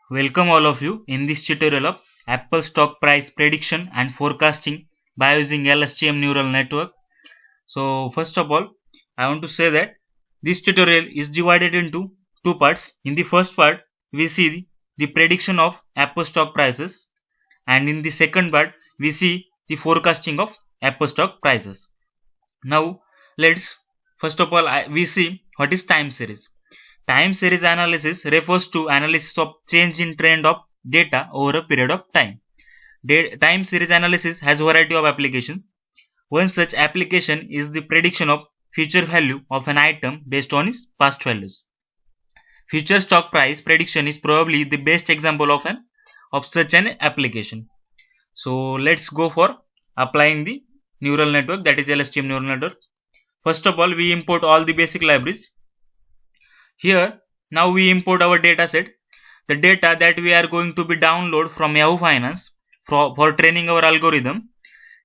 Welcome all of you in this tutorial of Apple stock price prediction and forecasting by using LSTM neural network. So first of all, I want to say that this tutorial is divided into two parts. In the first part, we see the prediction of Apple stock prices, and in the second part, we see the forecasting of Apple stock prices. Now, let's first of all we see what is time series. Time series analysis refers to analysis of change in trend of data over a period of time. Time series analysis has a variety of applications. One such application is the prediction of future value of an item based on its past values. Future stock price prediction is probably the best example of such an application. So let's go for applying the neural network, that is LSTM neural network. First of all, we import all the basic libraries. Here, now we import our data set, the data that we are going to be download from Yahoo Finance for training our algorithm.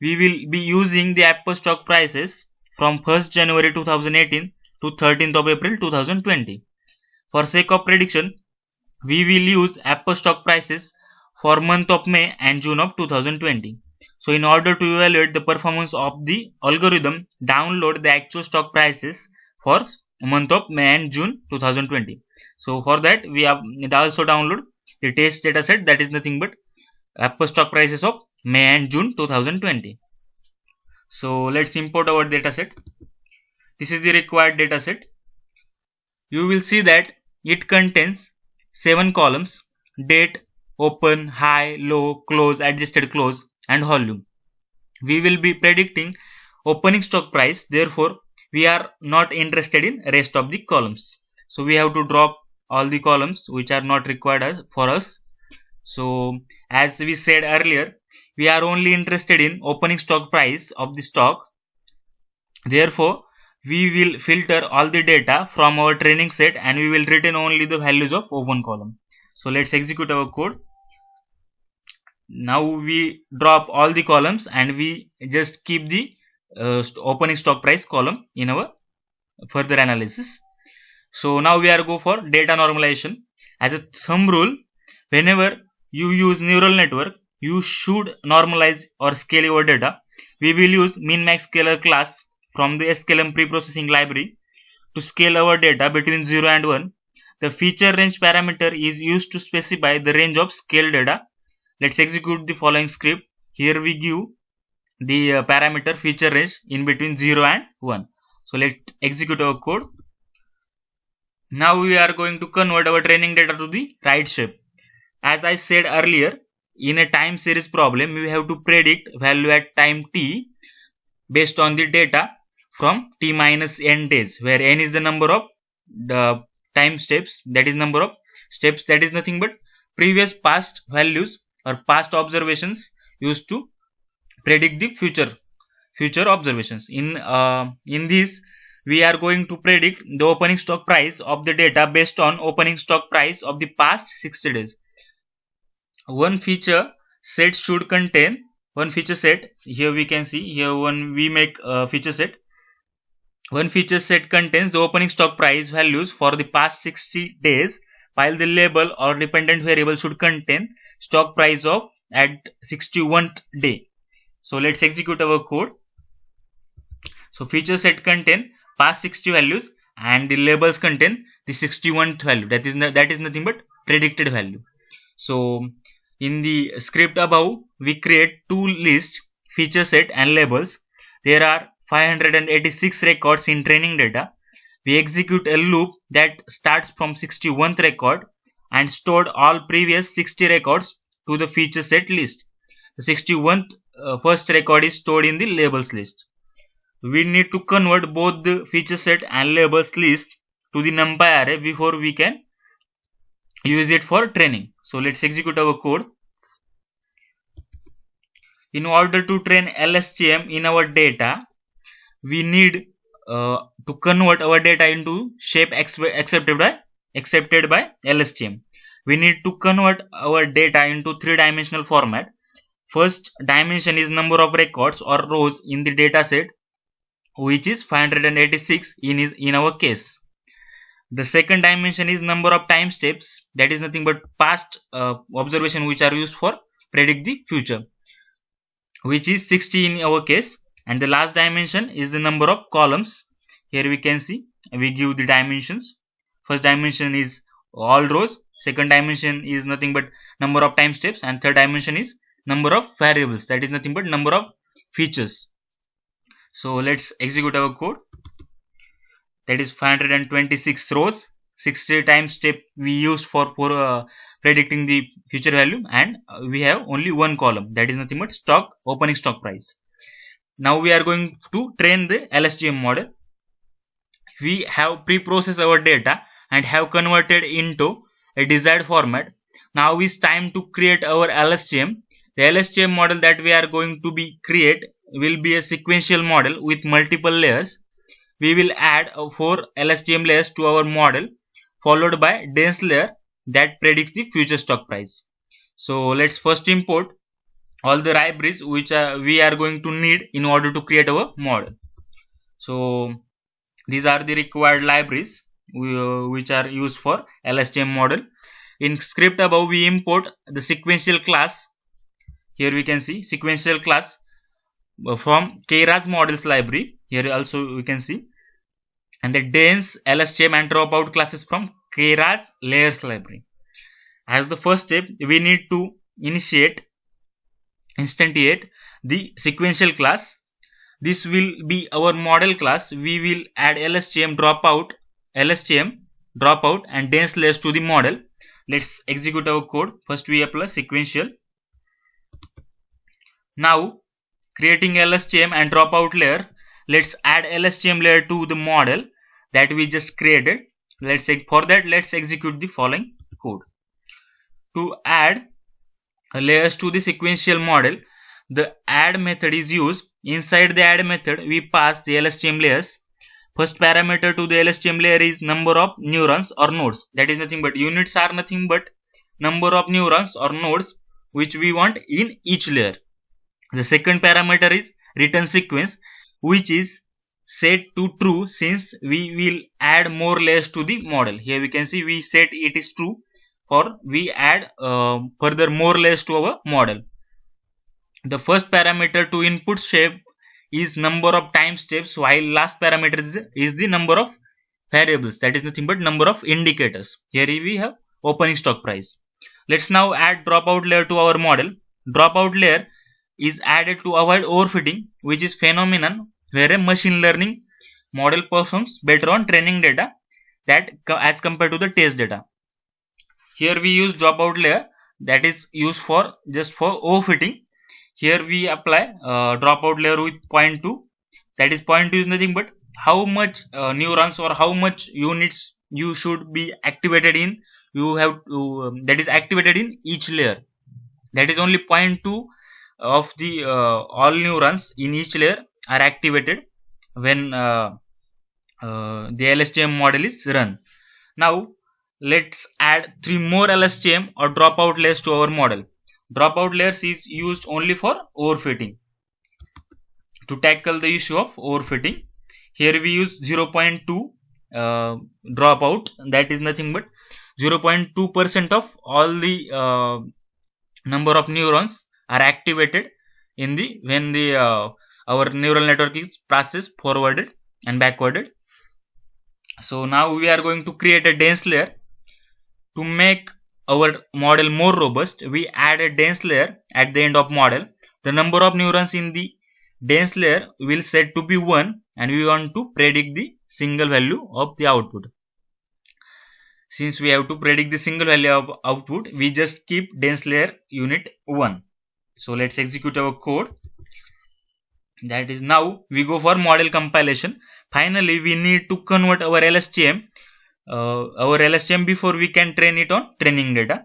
We will be using the Apple stock prices from 1st January 2018 to 13th of April 2020. For sake of prediction, we will use Apple stock prices for month of May and June of 2020. So in order to evaluate the performance of the algorithm, download the actual stock prices for month of May and June 2020. So for that, we have also download the test dataset, that is nothing but Apple stock prices of May and June 2020. So let's import our dataset. This is the required dataset. You will see that it contains 7 columns: date, open, high, low, close, adjusted close, and volume. We will be predicting opening stock price, therefore we are not interested in rest of the columns. So we have to drop all the columns which are not required for us. So as we said earlier, we are only interested in opening stock price of the stock. Therefore we will filter all the data from our training set and we will retain only the values of open column. So let's execute our code. Now we drop all the columns and we just keep the opening stock price column in our further analysis. So now we are go for data normalization. As a thumb rule, whenever you use neural network, you should normalize or scale your data. We will use min max scaler class from the sklearn preprocessing library to scale our data between 0 and 1. The feature range parameter is used to specify the range of scale data. Let's execute the following script. Here we give the parameter feature range in between 0 and 1. So let's execute our code. Now we are going to convert our training data to the right shape. As I said earlier, in a time series problem, we have to predict value at time t based on the data from t minus n days, where n is the number of the time steps, that is number of steps, that is nothing but previous past values or past observations used to predict the future observations. In this, we are going to predict the opening stock price of the data based on opening stock price of the past 60 days. One feature set should contain one feature set. Here we can see here when we make a feature set. One feature set contains the opening stock price values for the past 60 days, while the label or dependent variable should contain stock price of at 61th day. So let's execute our code. So feature set contain past 60 values and the labels contain the 61th value, that is nothing but predicted value. So in the script above, we create two lists, feature set and labels. There are 586 records in training data. We execute a loop that starts from 61th record and stored all previous 60 records to the feature set list. The 61th first record is stored in the labels list. We need to convert both the feature set and labels list to the NumPy array before we can use it for training. So let's execute our code. In order to train LSTM in our data, we need to convert our data into shape accepted by LSTM. We need to convert our data into 3-dimensional format. First dimension is number of records or rows in the data set, which is 586 in our case. The second dimension is number of time steps, that is nothing but past observation which are used for predict the future, which is 60 in our case. And the last dimension is the number of columns. Here we can see we give the dimensions. First dimension is all rows, second dimension is nothing but number of time steps, and third dimension is number of variables, that is nothing but number of features. So let's execute our code. That is 526 rows, 60 time step we used for predicting the future value, and we have only one column, that is nothing but stock opening stock price. Now we are going to train the LSTM model. We have pre-processed our data and have converted into a desired format. Now is time to create our LSTM. The LSTM model that we are going to be create will be a sequential model with multiple layers. We will add 4 LSTM layers to our model, followed by dense layer that predicts the future stock price. So let's first import all the libraries which we are going to need in order to create our model. So these are the required libraries which are used for LSTM model. In script above we import the sequential class. Here we can see sequential class from Keras models library. Here also we can see, and the dense LSTM and dropout classes from Keras layers library. As the first step, we need to instantiate the sequential class. This will be our model class. We will add LSTM dropout and dense layers to the model. Let's execute our code. First we apply sequential. Now creating LSTM and dropout layer, let's add LSTM layer to the model that we just created. For that let's execute the following code. To add layers to the sequential model, the add method is used. Inside the add method we pass the LSTM layers. First parameter to the LSTM layer is number of neurons or nodes, that is nothing but units are nothing but number of neurons or nodes which we want in each layer. The second parameter is return sequence, which is set to true since we will add more layers to the model. Here we can see we set it is true for we add further more layers to our model. The first parameter to input shape is number of time steps, while last parameter is the number of variables, that is nothing but number of indicators. Here we have opening stock price. Let's now add dropout layer to our model. Dropout layer is added to avoid overfitting, which is phenomenon where a machine learning model performs better on training data that as compared to the test data. Here we use dropout layer that is used for just for overfitting. Here we apply dropout layer with 0.2, that is 0.2 is nothing but how much neurons or how much units you should be activated in, you have to that is activated in each layer. That is only 0.2 of the all neurons in each layer are activated when the LSTM model is run. Now let's add 3 more LSTM or dropout layers to our model. Dropout layers is used only for overfitting. To tackle the issue of overfitting, here we use 0.2 dropout, that is nothing but 0.2% of all the number of neurons are activated in the when the our neural network is processed forwarded and backwarded. So now we are going to create a dense layer. To make our model more robust, we add a dense layer at the end of model. The number of neurons in the dense layer will set to be 1, and we want to predict the single value of the output. Since we have to predict the single value of output, we just keep dense layer unit 1. So let's execute our code. That is, now we go for model compilation. Finally we need to convert our LSTM before we can train it on training data.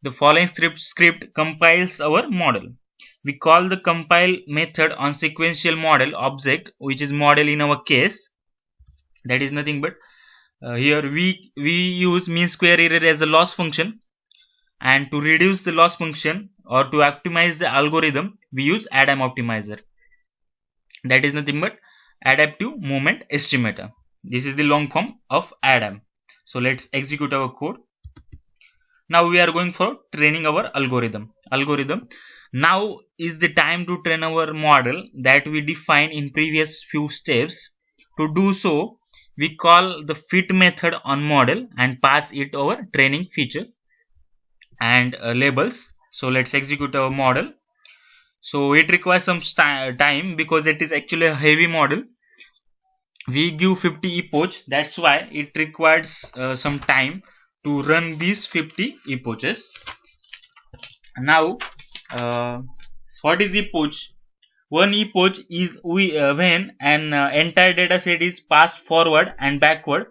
The following script compiles our model. We call the compile method on sequential model object, which is model in our case. That is nothing but here we use mean square error as a loss function, and to reduce the loss function or to optimize the algorithm we use ADAM optimizer. That is nothing but adaptive movement estimator. This is the long form of ADAM. So let's execute our code. Now we are going for training our algorithm. Now is the time to train our model that we define in previous few steps. To do so, we call the fit method on model and pass it our training feature and labels. So let's execute our model. So it requires some time because it is actually a heavy model. We give 50 epochs, that's why it requires some time to run these 50 epochs. Now what is epoch? One epoch is when an entire data set is passed forward and backward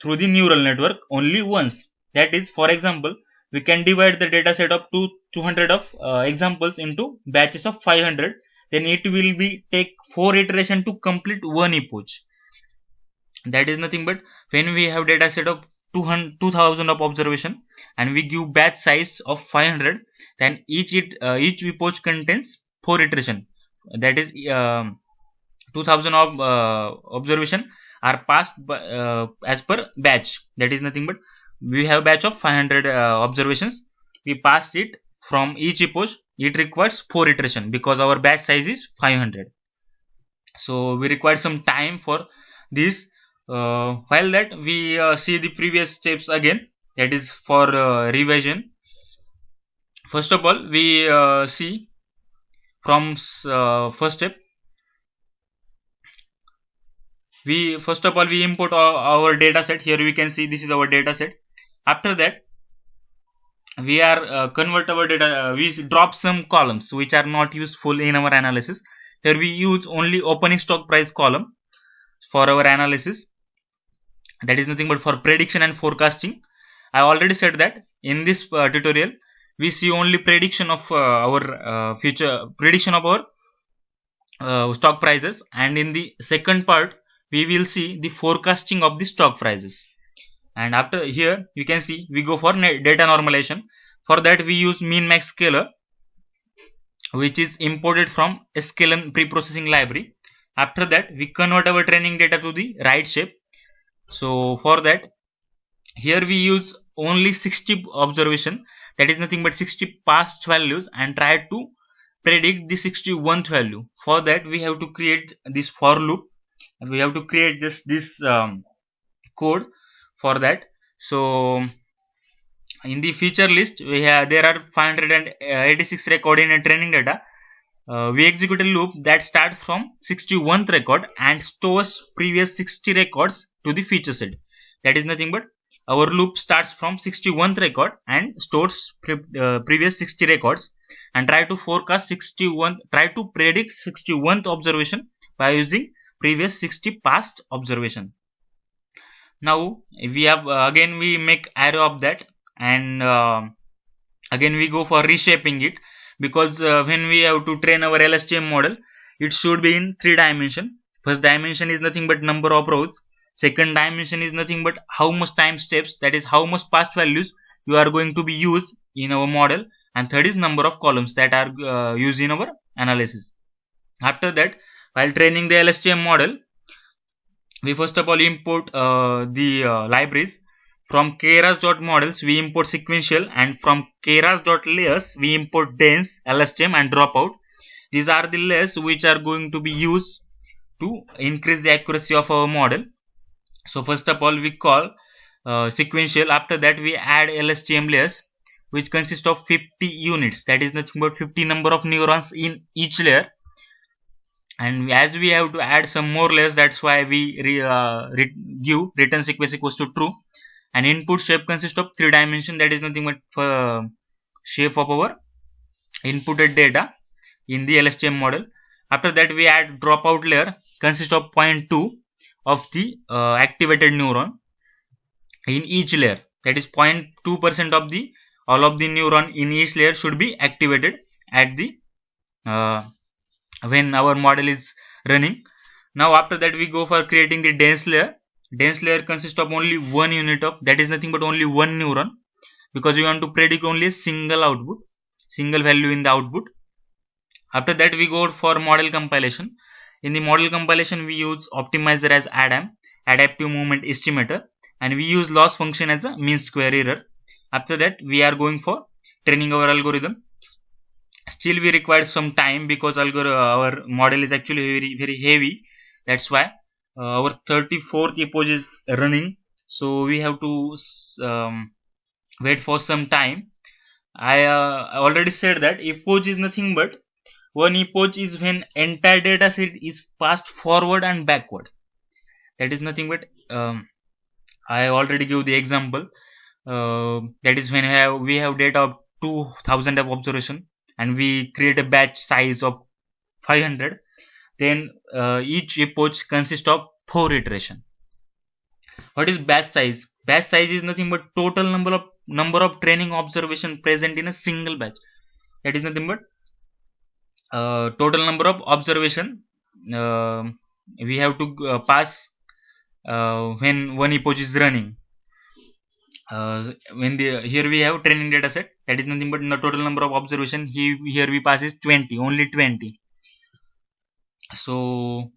through the neural network only once. That is, for example, we can divide the data set of 200 of examples into batches of 500. Then it will be take 4 iteration to complete one epoch. That is nothing but when we have data set of 2000 of observation and we give batch size of 500, then each epoch contains 4 iteration. That is 2000 of observation are passed as per batch. That is nothing but we have batch of 500 observations. We passed it from each epoch. It requires 4 iteration because our batch size is 500. So we require some time for this. While that we see the previous steps again, that is for revision. First of all, we see from first step. We first of all we import our data set. Here we can see this is our data set. After that, we are convert our data. We drop some columns which are not useful in our analysis. Here we use only opening stock price column for our analysis. That is nothing but for prediction and forecasting. I already said that in this tutorial we see only prediction of our future prediction of our stock prices, and in the second part we will see the forecasting of the stock prices. And after here you can see we go for data normalization. For that we use min max scaler, which is imported from sklearn pre-processing library. After that we convert our training data to the right shape. So for that, here we use only 60 observation, that is nothing but 60 past values, and try to predict the 61th value. For that we have to create this for loop, and we have to create just this code for that. So in the feature list we have there are 586 record in a training data. We execute a loop that starts from 61th record and stores previous 60 records to the feature set. That is nothing but our loop starts from 61th record and stores previous 60 records, and try to predict 61th observation by using previous 60 past observation. Now we have again we make array of that, and again we go for reshaping it, because when we have to train our LSTM model, it should be in 3 dimension. First dimension is nothing but number of rows. Second dimension is nothing but how much time steps, that is how much past values you are going to be used in our model. And third is number of columns that are used in our analysis. After that, while training the LSTM model, we first of all import the libraries. From keras.models we import sequential, and from keras.layers we import dense, LSTM and dropout. These are the layers which are going to be used to increase the accuracy of our model. So first of all we call sequential. After that we add LSTM layers, which consist of 50 units, that is nothing but 50 number of neurons in each layer. And as we have to add some more layers, that's why we give return sequence equals to true. And input shape consists of 3 dimension, that is nothing but shape of our inputted data in the LSTM model. After that we add dropout layer, consists of 0.2 of the activated neuron in each layer. That is 0.2% of the all of the neuron in each layer should be activated at the when our model is running. Now after that we go for creating the dense layer. Dense layer consists of only one unit of, that is nothing but only one neuron, because we want to predict only a single output, single value in the output. After that we go for model compilation. In the model compilation we use optimizer as ADAM, adaptive movement estimator, and we use loss function as a mean square error. After that, we are going for training our algorithm. Still we require some time because our model is actually very heavy. That's why our 34th epoch is running, so we have to wait for some time. I already said that epoch is nothing but one epoch is when entire data set is passed forward and backward. That is nothing but I already give the example. That is when we have data of 2000 of observation and we create a batch size of 500. Then each epoch consists of 4 iteration. What is batch size? Batch size is nothing but total number of training observation present in a single batch. That is nothing but total number of observation we have to pass when one epoch is running. Here we have training data set, that is nothing but the total number of observation. Here we pass is 20, only 20. So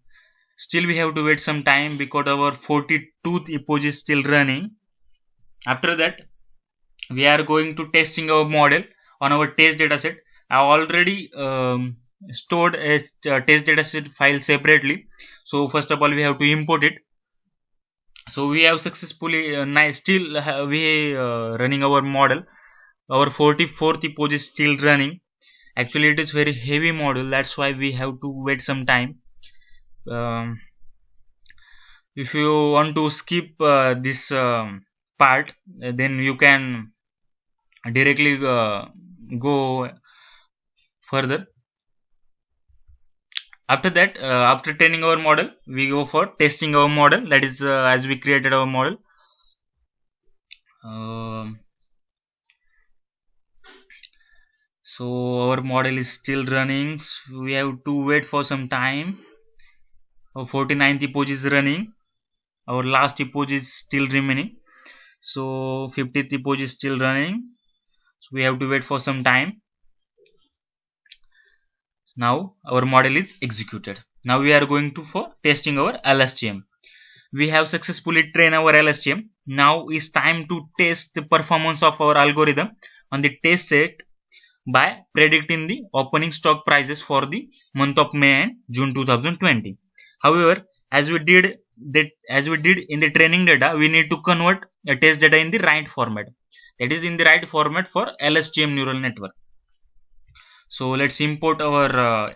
still we have to wait some time because our 42th epoch is still running. After that, we are going to testing our model on our test dataset. I already stored a test dataset file separately. So first of all, we have to import it. So we have successfully still we running our model. Our 44th epoch is still running. Actually, it is very heavy model. That's why we have to wait some time. If you want to skip this part, then you can directly go further. After that, after training our model, we go for testing our model. That is as we created our model. So our model is still running. So we have to wait for some time. Our 49th epoch is running. Our last epoch is still remaining. So 50th epoch is still running. So we have to wait for some time. Now our model is executed. Now we are going to for testing our LSTM. We have successfully trained our LSTM. Now is time to test the performance of our algorithm on the test set by predicting the opening stock prices for the month of May and June 2020. However, as we did in the training data, we need to convert a test data in the right format. That is in the right format for LSTM neural network. So let's import our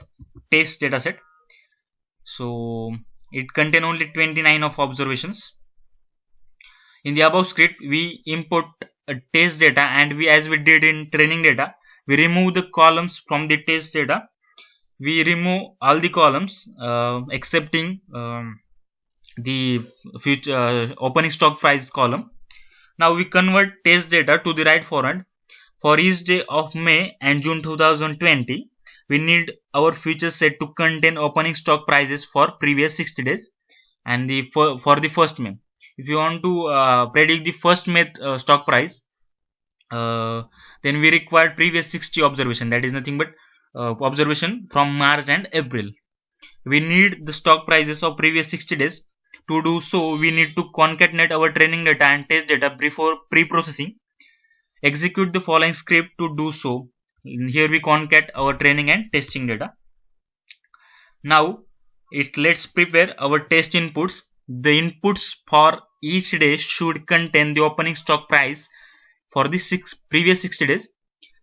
test dataset. So it contains only 29 of observations. In the above script, we import a test data, and as we did in training data, we remove the columns from the test data. We remove all the columns excepting the future opening stock price column. Now we convert test data to the right format. For each day of May and June 2020, we need our future set to contain opening stock prices for previous 60 days and for the first May. If you want to predict the first May stock price, then we require previous 60 observation. That is nothing but observation from March and April. We need the stock prices of previous 60 days. To do so, we need to concatenate our training data and test data before pre-processing. Execute the following script to do so. Here we concat our training and testing data. Now let's prepare our test inputs. The inputs for each day should contain the opening stock price for the previous 60 days.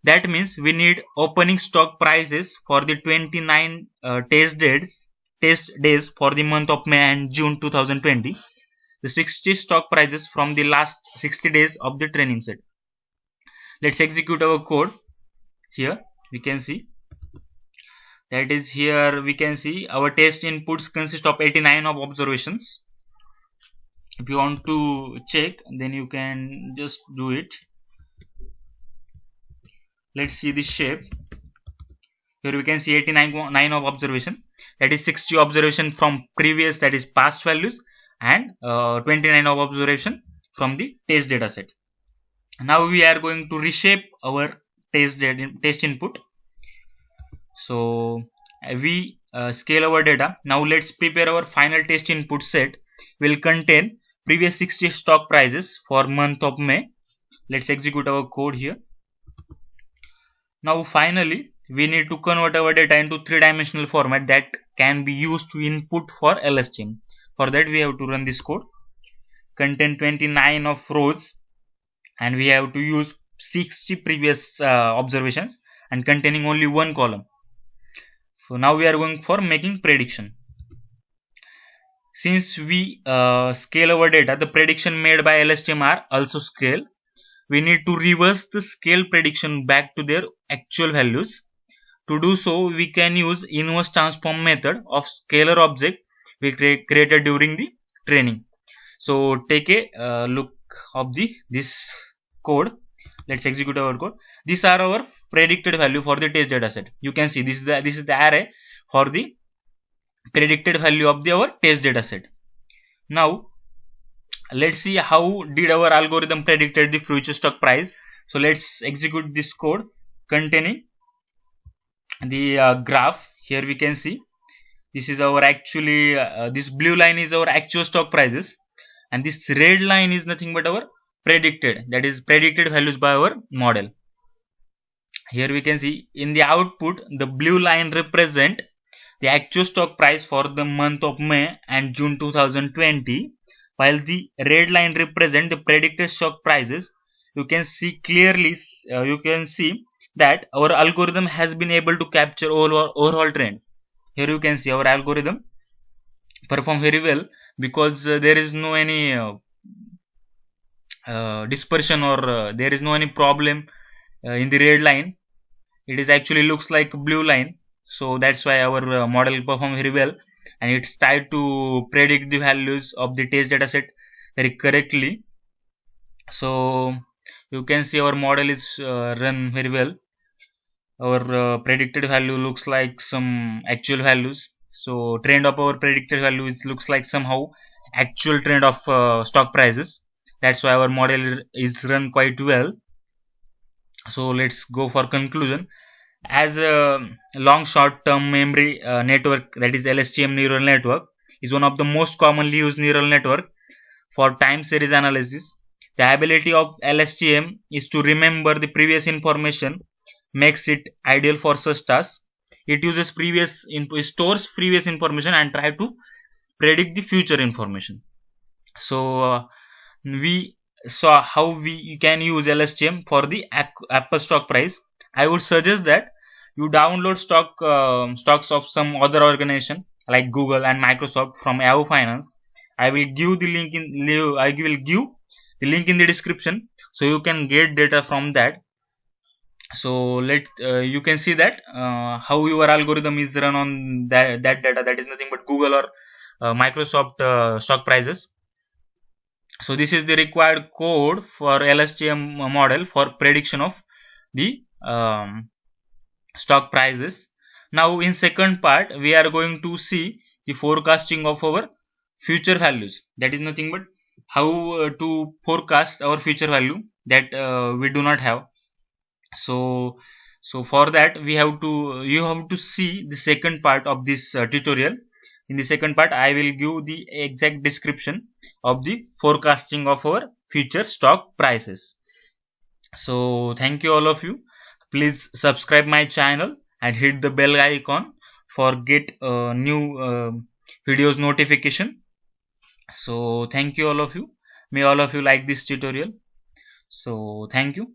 That means we need opening stock prices for the 29 test days for the month of May and June 2020. The 60 stock prices from the last 60 days of the training set. Let's execute our code. Here we can see, that is, here we can see our test inputs consist of 89 of observations. If you want to check, then you can just do it. Let's see the shape. Here we can see 89 of observation, that is 60 observation from previous, that is past values, and 29 of observation from the test data set. Now we are going to reshape our test input. So we scale our data. Now let's prepare our final test input set. Will contain previous 60 stock prices for month of May. Let's execute our code here. Now finally, we need to convert our data into 3-dimensional format that can be used to input for LSTM. For that, we have to run this code. Contain 29 of rows, and we have to use 60 previous observations and containing only one column. So now we are going for making prediction. Since we scale our data, the prediction made by LSTM are also scale. We need to reverse the scale prediction back to their actual values. To do so, we can use inverse transform method of scalar object we created during the training. So take a look of this code. Let's execute our code. These are our predicted value for the test data set. You can see this is the array for the predicted value of our test data set. Now let's see how did our algorithm predicted the future stock price. So let's execute this code containing the graph. Here we can see this is our actually this blue line is our actual stock prices, and this red line is nothing but our predicted, that is predicted values by our model. Here we can see in the output the blue line represent the actual stock price for the month of May and June 2020, while the red line represent the predicted stock prices. You can see clearly that our algorithm has been able to capture overall trend. Here you can see our algorithm perform very well because there is no any dispersion or there is no any problem in the red line. It is actually looks like blue line, so that's why our model perform very well, and it's tried to predict the values of the test data set very correctly. So you can see our model is run very well. Our predicted value looks like some actual values. So trend of our predicted value looks like somehow actual trend of stock prices. That's why our model is run quite well. So let's go for conclusion. As a long short term memory network, that is LSTM neural network, is one of the most commonly used neural network for time series analysis. The ability of LSTM is to remember the previous information makes it ideal for such tasks. It uses stores previous information and try to predict the future information. So we saw how we can use LSTM for the Apple stock price. I would suggest that you download stocks of some other organization like Google and Microsoft from Yahoo Finance. I will give the link in the description, so you can get data from that. So you can see that how your algorithm is run on that data, that is nothing but Google or Microsoft stock prices. So this is the required code for LSTM model for prediction of the stock prices. Now in second part we are going to see the forecasting of our future values, that is nothing but how to forecast our future value that we do not have. So for that you have to see the second part of this tutorial. In the second part I will give the exact description of the forecasting of our future stock prices. So thank you all of you. Please subscribe my channel and hit the bell icon for get new videos notification. So thank you all of you. May all of you like this tutorial. So thank you.